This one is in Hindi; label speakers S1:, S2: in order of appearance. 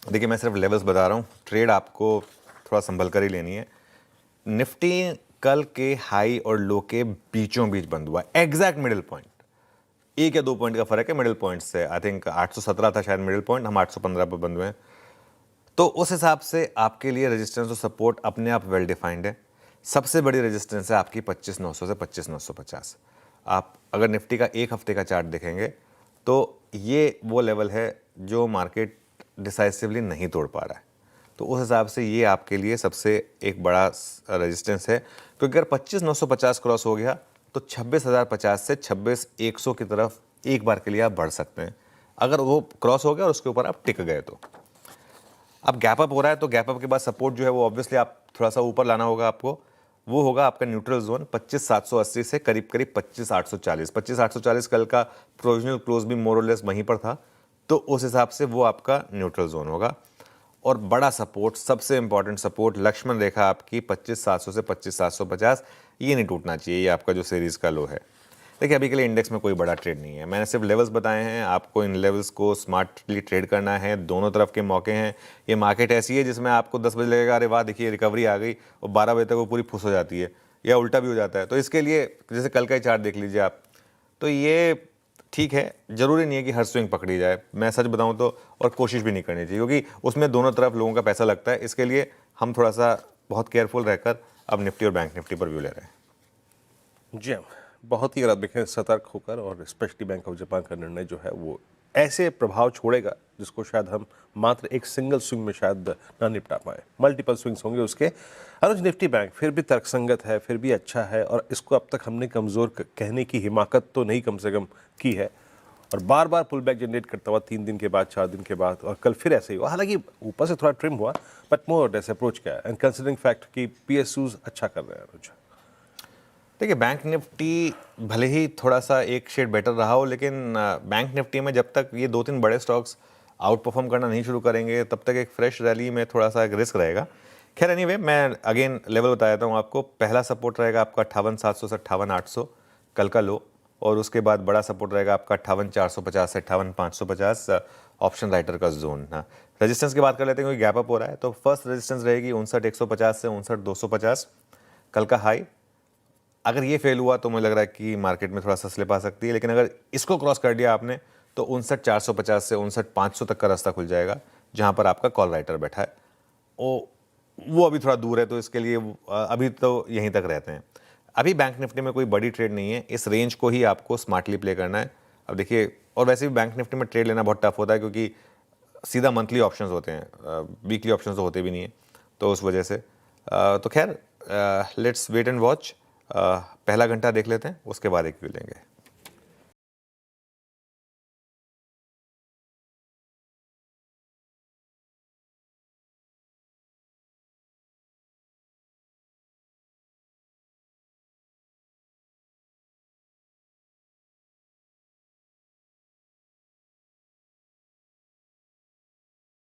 S1: देखिए मैं सिर्फ लेवल्स बता रहा हूँ, ट्रेड आपको थोड़ा संभल कर ही लेनी है। निफ्टी कल के हाई और लो के बीचों बीच बंद हुआ, एग्जैक्ट मिडिल पॉइंट, 1 या 2 पॉइंट का फर्क है मिडिल पॉइंट से। आई थिंक 817 था शायद मिडिल पॉइंट, हम 815 पर बंद हुए हैं। तो उस हिसाब से आपके लिए रेजिस्टेंस और सपोर्ट अपने आप वेल डिफाइंड है। सबसे बड़ी रेजिस्टेंस है आपकी 25,900 से 25,950। आप अगर निफ्टी का एक हफ्ते का चार्ट देखेंगे तो ये वो लेवल है जो मार्केट डिसाइसिवली नहीं तोड़ पा रहा है। तो उस हिसाब से ये आपके लिए सबसे एक बड़ा रेजिस्टेंस है, क्योंकि अगर 25,950 क्रॉस हो गया तो 26,050 से 26,100 की तरफ एक बार के लिए आप बढ़ सकते हैं, अगर वो क्रॉस हो गया और उसके ऊपर आप टिक गए तो। अब गैप अप हो रहा है तो गैप अप के बाद सपोर्ट जो है वो ऑब्वियसली आप थोड़ा सा ऊपर लाना होगा आपको, वो होगा आपका न्यूट्रल जोन 25,780 से करीब करीब 25,840। 25,840 कल का प्रोविजनल क्लोज भी मोर और लेस वहीं पर था, तो उस हिसाब से वो आपका न्यूट्रल जोन होगा। और बड़ा सपोर्ट, सबसे इंपॉर्टेंट सपोर्ट, लक्ष्मण रेखा आपकी 25,700 से 25,750, ये नहीं टूटना चाहिए, ये आपका जो सीरीज का लो है। देखिए अभी के लिए इंडेक्स में कोई बड़ा ट्रेड नहीं है, मैंने सिर्फ लेवल्स बताए हैं, आपको इन लेवल्स को स्मार्टली ट्रेड करना है। दोनों तरफ के मौके हैं। ये मार्केट ऐसी है जिसमें आपको 10 बजे लगेगा अरे वाह देखिए रिकवरी आ गई, और 12 बजे तक वो पूरी फुस हो जाती है, या उल्टा भी हो जाता है। तो इसके लिए जैसे कल का ही चार्ट देख लीजिए आप, तो ये ठीक है, ज़रूरी नहीं है कि हर स्विंग पकड़ी जाए, मैं सच बताऊं तो, और कोशिश भी नहीं करनी चाहिए, क्योंकि उसमें दोनों तरफ लोगों का पैसा लगता है। इसके लिए हम थोड़ा सा बहुत केयरफुल रहकर अब निफ्टी और बैंक निफ्टी पर व्यू ले रहे हैं।
S2: जी हाँ, बहुत ही अगर आप देखें सतर्क होकर, और स्पेशली बैंक ऑफ जापान का निर्णय जो है वो ऐसे प्रभाव छोड़ेगा जिसको शायद हम मात्र एक सिंगल स्विंग में शायद ना निपटा पाए, मल्टीपल स्विंग्स होंगे उसके। अनुज, निफ्टी बैंक फिर भी तर्कसंगत है, फिर भी अच्छा है, और इसको अब तक हमने कमज़ोर कहने की हिमाकत तो नहीं कम से कम की है, और बार बार पुल बैक जनरेट करता हुआ 3 दिन के बाद, 4 दिन के बाद, और कल फिर ऐसे ही हुआ। हालांकि ऊपर से थोड़ा ट्रिम हुआ, बट मोर ऐसे अप्रोच क्या है, एंड कंसिडरिंग फैक्ट कि पीएसयूज अच्छा कर रहे हैं। अनुज,
S1: देखिए बैंक निफ्टी भले ही थोड़ा सा एक शेड बेटर रहा हो, लेकिन बैंक निफ्टी में जब तक ये 2-3 बड़े स्टॉक्स आउट परफॉर्म करना नहीं शुरू करेंगे तब तक एक फ्रेश रैली में थोड़ा सा एक रिस्क रहेगा। खैर एनीवे, मैं अगेन लेवल बता देता हूँ आपको। पहला सपोर्ट रहेगा आपका 58,700 से 58,800 कल का लो, और उसके बाद बड़ा सपोर्ट रहेगा आपका 58,450 से 58,550 ऑप्शन राइटर का जोन। हाँ, रेजिस्टेंस की बात कर लेते हैं, क्योंकि गैप अप हो रहा है। तो फर्स्ट रेजिस्टेंस रहेगी 59,150 से 59,250 कल का हाई। अगर ये फेल हुआ तो मुझे लग रहा है कि मार्केट में थोड़ा सा स्लिप आ सकती है, लेकिन अगर इसको क्रॉस कर दिया आपने तो 59,450 से 59,500 तक का रास्ता खुल जाएगा, जहां पर आपका कॉल राइटर बैठा है। वो अभी थोड़ा दूर है, तो इसके लिए अभी तो यहीं तक रहते हैं। अभी बैंक निफ्टी में कोई बड़ी ट्रेड नहीं है, इस रेंज को ही आपको स्मार्टली प्ले करना है। अब देखिए, और वैसे भी बैंक निफ्टी में ट्रेड लेना बहुत टफ होता है, क्योंकि सीधा मंथली ऑप्शंस होते हैं, वीकली ऑप्शंस तो होते भी नहीं है, तो उस वजह से तो खैर लेट्स वेट एंड वॉच। पहला घंटा देख लेते हैं, उसके बाद एक व्यू लेंगे।